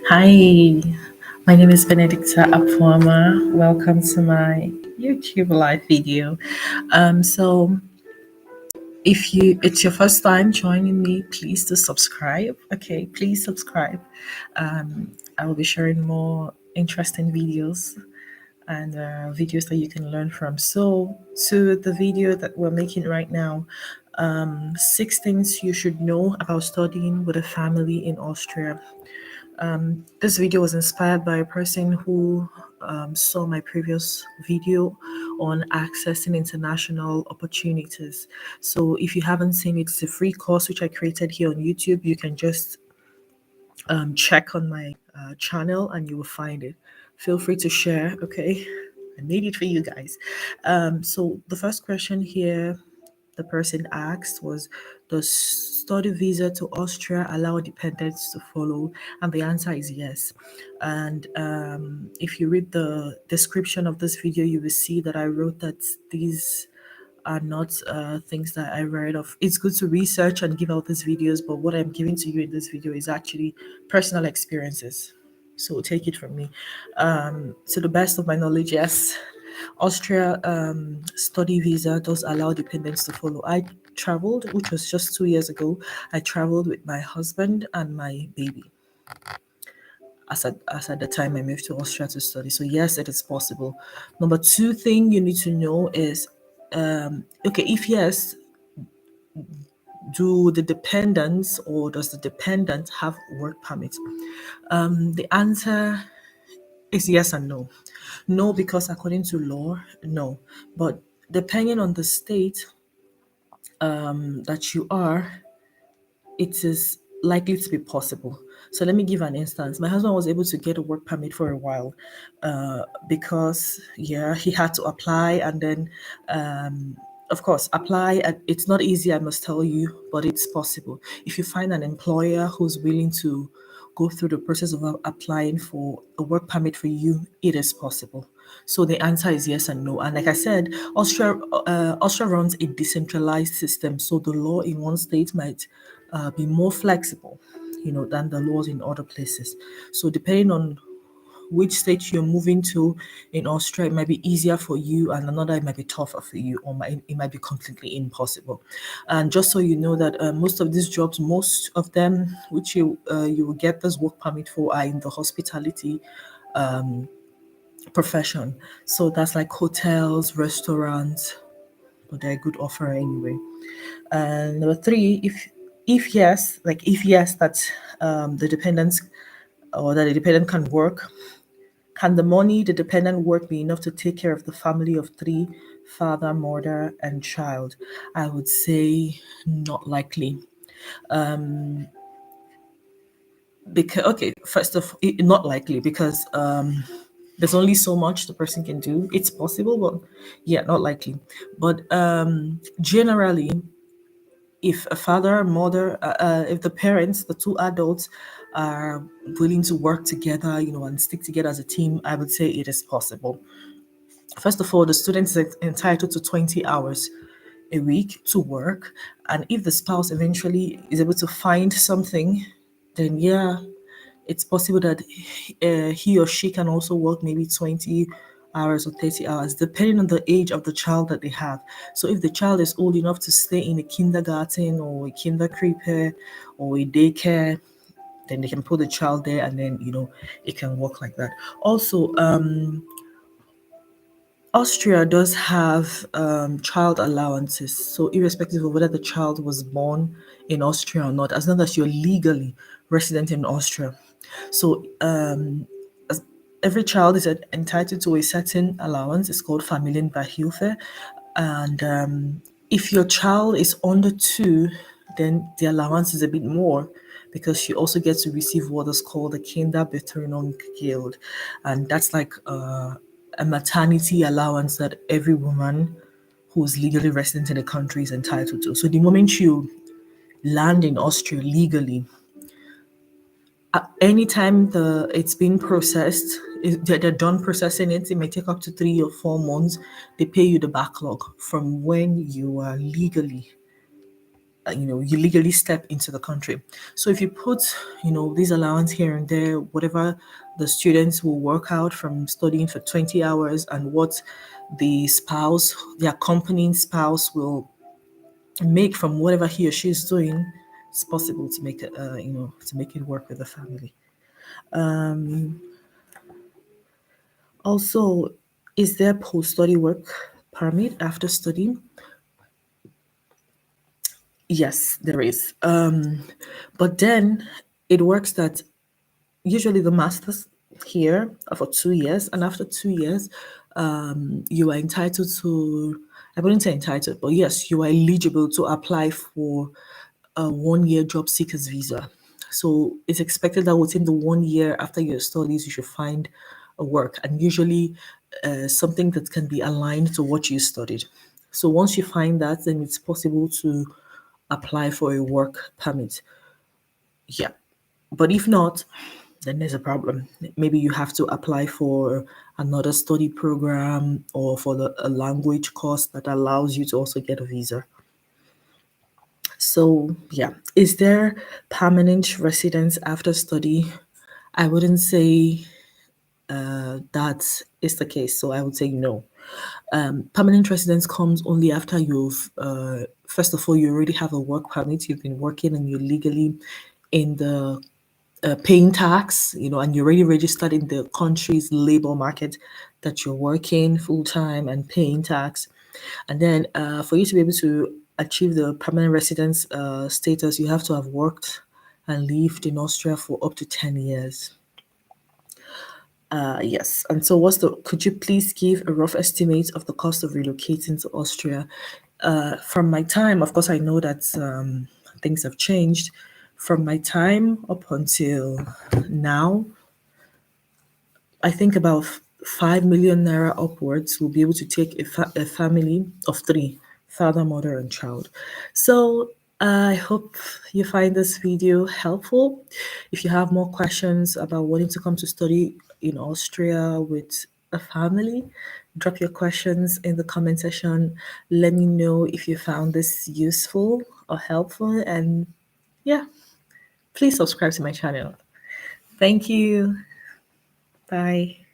Hi, my name is Benedicta Apwama. Welcome to my YouTube live video. So if it's your first time joining me, please do subscribe. Okay, please subscribe. I will be sharing more interesting videos and videos that you can learn from. So to the video that we're making right now, 6 things you should know about studying with a family in Austria. This video was inspired by a person who saw my previous video on accessing international opportunities. So if you haven't seen it, it's a free course which I created here on YouTube. You can just check on my channel and you will find it. Feel free to share, okay? I made it for you guys. So the first question here the person asked was, does study visa to Austria allow dependents to follow? And the answer is yes. And if you read the description of this video, you will see that I wrote that these are not things that I read of. It's good to research and give out these videos, but what I'm giving to you in this video is actually personal experiences. So take it from me. To the best of my knowledge, yes, Austria study visa does allow dependents to follow. I traveled, which was just 2 years ago. I traveled with my husband and my baby as at the time I moved to Austria to study. So yes, it is possible. Number two thing you need to know is, okay, if yes, do the dependents or does the dependent have work permits? The answer is yes and no. No, because according to law, no. But depending on the state that you are, it is likely to be possible. So let me give an instance. My husband was able to get a work permit for a while because, yeah, he had to apply and then, of course, apply. It's not easy, I must tell you, but it's possible. If you find an employer who's willing to go through the process of applying for a work permit for you, it is possible. So the answer is yes and no. And like I said, Austria runs a decentralized system, so the law in one state might be more flexible, than the laws in other places. So depending on which state you're moving to in Austria, it might be easier for you, and another it might be tougher for you, or it might be completely impossible. And just so you know that most of these jobs, most of them, which you will get this work permit for, are in the hospitality profession. So that's like hotels, restaurants, but they're a good offer anyway. And number three, if yes, that the dependents or that the dependent can work, can the money the dependent work be enough to take care of the family of three, father, mother, and child? I would say not likely. Because okay, first of not likely because there's only so much the person can do. It's possible, but yeah, not likely. But generally, if a father, mother, if the parents, the two adults, are willing to work together, and stick together as a team, I would say it is possible. First of all, the student is entitled to 20 hours a week to work, and if the spouse eventually is able to find something, then yeah, it's possible that he or she can also work maybe 20 hours or 30 hours, depending on the age of the child that they have. So if the child is old enough to stay in a kindergarten or a kinderkrippe or a daycare, then they can put the child there and then, it can work like that. Also, Austria does have child allowances. So, irrespective of whether the child was born in Austria or not, as long as you're legally resident in Austria. So, every child is entitled to a certain allowance. It's called Familienbeihilfe. And if your child is under two, then the allowance is a bit more because you also get to receive what is called the Kinderbetreuungsgeld. And that's like a maternity allowance that every woman who's legally resident in the country is entitled to. So the moment you land in Austria legally, anytime it's been processed, they're done processing it. It may take up to 3 or 4 months. They pay you the backlog from when you are legally you legally step into the country. So if you put, these allowance here and there, whatever the students will work out from studying for 20 hours and what the accompanying spouse will make from whatever he or she is doing, it's possible to make it, to make it work with the family. Also, is there post-study work permit after studying? Yes, there is. But then it works that usually the masters here are for 2 years, and after 2 years, you are entitled to, I wouldn't say entitled, but yes, you are eligible to apply for a 1 year job seekers visa. So it's expected that within the 1 year after your studies, you should find a work, and usually something that can be aligned to what you studied. So once you find that, then it's possible to apply for a work permit. Yeah. But if not, then there's a problem. Maybe you have to apply for another study program or for a language course that allows you to also get a visa. So, yeah, is there permanent residence after study? I wouldn't say that is the case. So, I would say no. Permanent residence comes only after first of all, you already have a work permit, you've been working and you're legally in the paying tax, and you're already registered in the country's labor market that you're working full time and paying tax. And then for you to be able to achieve the permanent residence status, you have to have worked and lived in Austria for up to 10 years. Yes. And so, could you please give a rough estimate of the cost of relocating to Austria? From my time, of course, I know that things have changed. From my time up until now, I think about 5 million naira upwards will be able to take a family of three, father, mother, and child. So I hope you find this video helpful. If you have more questions about wanting to come to study in Austria with a family, drop your questions in the comment section. Let me know if you found this useful or helpful. And yeah, please subscribe to my channel. Thank you. Bye.